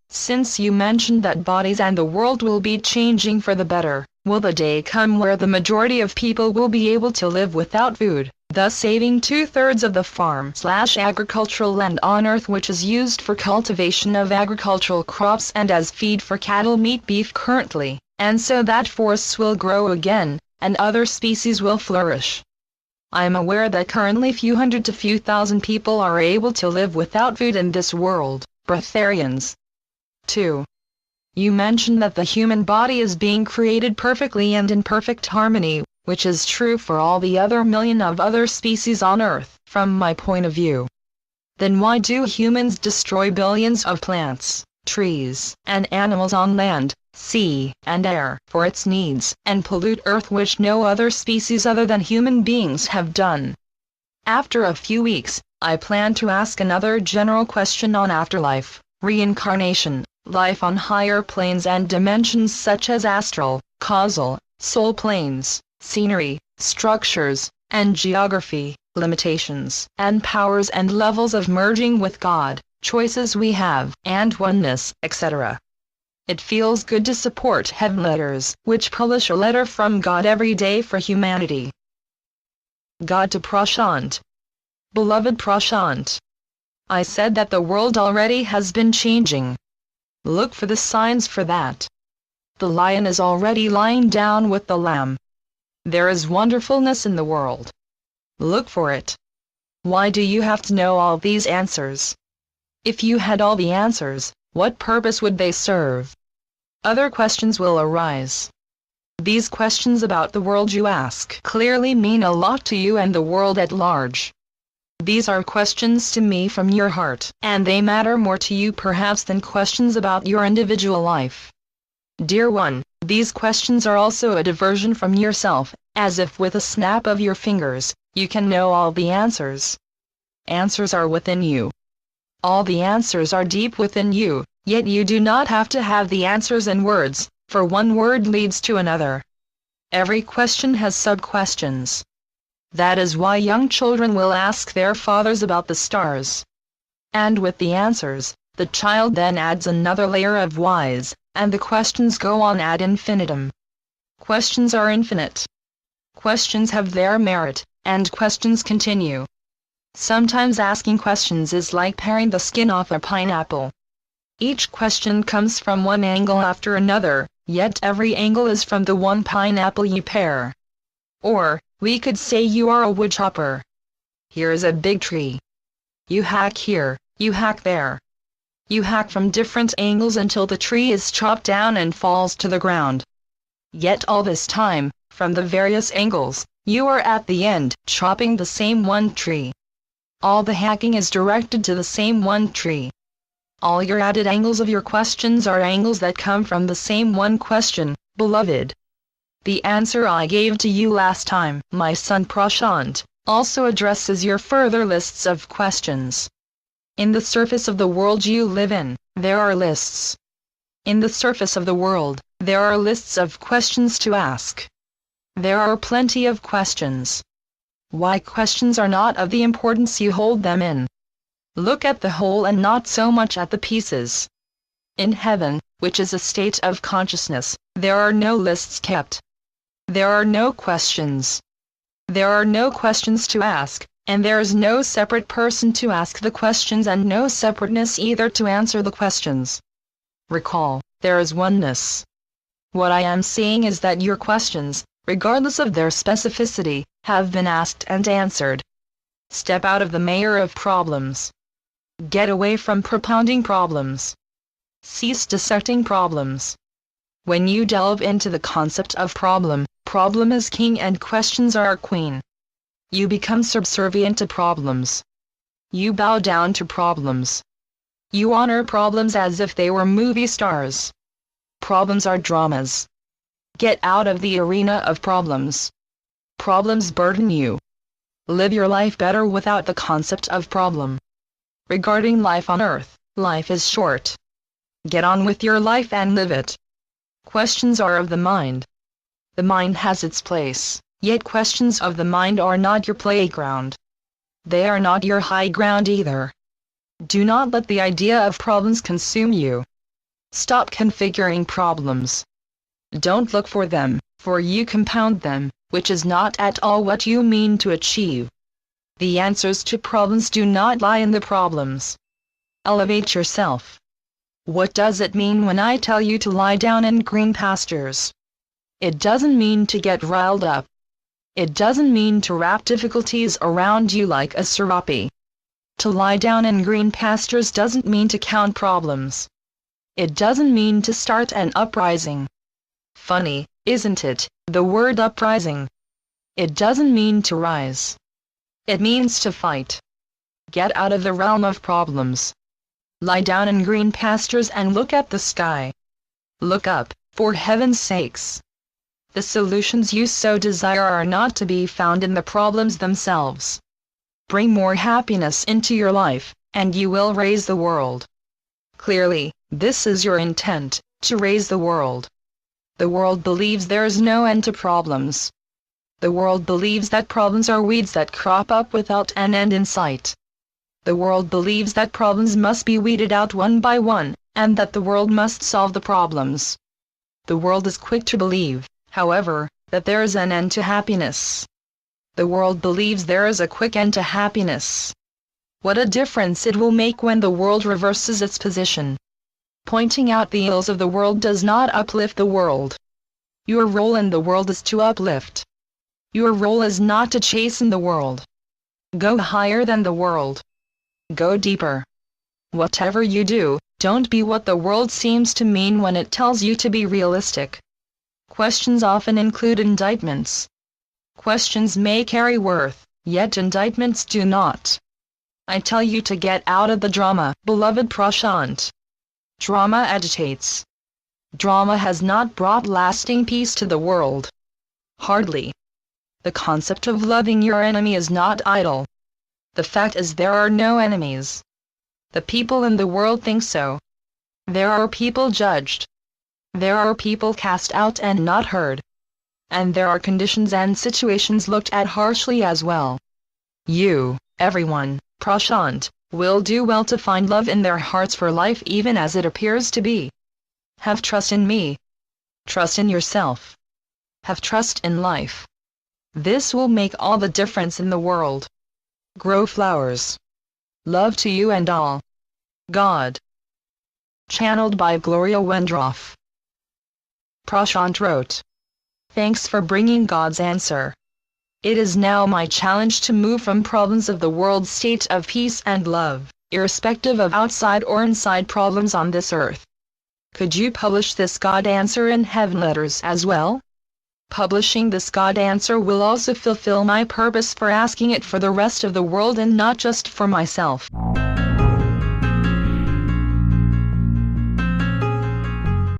Since you mentioned that bodies and the world will be changing for the better, will the day come where the majority of people will be able to live without food, thus saving 2/3 of the farm/agricultural land on Earth, which is used for cultivation of agricultural crops and as feed for cattle, meat, beef currently, and so that forests will grow again, and other species will flourish? I am aware that currently few hundred to few thousand people are able to live without food in this world, breatharians. 2. You mentioned that the human body is being created perfectly and in perfect harmony, which is true for all the other million of other species on Earth, from my point of view. Then why do humans destroy billions of plants, trees, and animals on land, sea, and air for its needs, and pollute Earth, which no other species other than human beings have done? After a few weeks, I plan to ask another general question on afterlife, reincarnation, life on higher planes and dimensions such as astral, causal, soul planes, scenery, structures, and geography, limitations and powers and levels of merging with God, choices we have, and oneness, etc. It feels good to support Heaven Letters, which publish a letter from God every day for humanity. God to Prashant. Beloved Prashant, I said that the world already has been changing. Look for the signs for that. The lion is already lying down with the lamb. There is wonderfulness in the world. Look for it. Why do you have to know all these answers? If you had all the answers, what purpose would they serve? Other questions will arise. These questions about the world you ask clearly mean a lot to you and the world at large. These are questions to me from your heart, and they matter more to you perhaps than questions about your individual life. Dear one, these questions are also a diversion from yourself, as if with a snap of your fingers, you can know all the answers. Answers are within you. All the answers are deep within you, yet you do not have to have the answers in words, for one word leads to another. Every question has sub-questions. That is why young children will ask their fathers about the stars. And with the answers, the child then adds another layer of whys, and the questions go on ad infinitum. Questions are infinite. Questions have their merit, and questions continue. Sometimes asking questions is like paring the skin off a pineapple. Each question comes from one angle after another, yet every angle is from the one pineapple you pare. Or, we could say you are a woodchopper. Here is a big tree. You hack here, you hack there. You hack from different angles until the tree is chopped down and falls to the ground. Yet all this time, from the various angles, you are at the end, chopping the same one tree. All the hacking is directed to the same one tree. All your added angles of your questions are angles that come from the same one question, beloved. The answer I gave to you last time, my son Prashant, also addresses your further lists of questions. In the surface of the world you live in, there are lists. In the surface of the world, there are lists of questions to ask. There are plenty of questions. Why questions are not of the importance you hold them in. Look at the whole and not so much at the pieces. In heaven, which is a state of consciousness, there are no lists kept. There are no questions. There are no questions to ask, and there is no separate person to ask the questions and no separateness either to answer the questions. Recall, there is oneness. What I am saying is that your questions, regardless of their specificity, have been asked and answered. Step out of the mire of problems. Get away from propounding problems. Cease dissecting problems. When you delve into the concept of problem, problem is king and questions are queen. You become subservient to problems. You bow down to problems. You honor problems as if they were movie stars. Problems are dramas. Get out of the arena of problems. Problems burden you. Live your life better without the concept of problem. Regarding life on earth, life is short. Get on with your life and live it. Questions are of the mind. The mind has its place, yet questions of the mind are not your playground. They are not your high ground either. Do not let the idea of problems consume you. Stop configuring problems. Don't look for them, for you compound them, which is not at all what you mean to achieve. The answers to problems do not lie in the problems. Elevate yourself. What does it mean when I tell you to lie down in green pastures? It doesn't mean to get riled up. It doesn't mean to wrap difficulties around you like a serape. To lie down in green pastures doesn't mean to count problems. It doesn't mean to start an uprising. Funny, isn't it, the word uprising? It doesn't mean to rise. It means to fight. Get out of the realm of problems. Lie down in green pastures and look at the sky. Look up, for heaven's sakes. The solutions you so desire are not to be found in the problems themselves. Bring more happiness into your life, and you will raise the world. Clearly, this is your intent, to raise the world. The world believes there is no end to problems. The world believes that problems are weeds that crop up without an end in sight. The world believes that problems must be weeded out one by one, and that the world must solve the problems. The world is quick to believe, however, that there is an end to happiness. The world believes there is a quick end to happiness. What a difference it will make when the world reverses its position. Pointing out the ills of the world does not uplift the world. Your role in the world is to uplift. Your role is not to chasten the world. Go higher than the world. Go deeper. Whatever you do, don't be what the world seems to mean when it tells you to be realistic. Questions often include indictments. Questions may carry worth, yet indictments do not. I tell you to get out of the drama, beloved Prashant. Drama agitates. Drama has not brought lasting peace to the world. Hardly. The concept of loving your enemy is not idle. The fact is there are no enemies. The people in the world think so. There are people judged. There are people cast out and not heard. And there are conditions and situations looked at harshly as well. You, everyone, Prashant, will do well to find love in their hearts for life even as it appears to be. Have trust in me. Trust in yourself. Have trust in life. This will make all the difference in the world. Grow flowers. Love to you and all. God. Channeled by Gloria Wendroff. Prashant wrote. Thanks for bringing God's answer. It is now my challenge to move from problems of the world's state of peace and love, irrespective of outside or inside problems on this earth. Could you publish this God answer in Heaven Letters as well? Publishing this God answer will also fulfill my purpose for asking it for the rest of the world and not just for myself.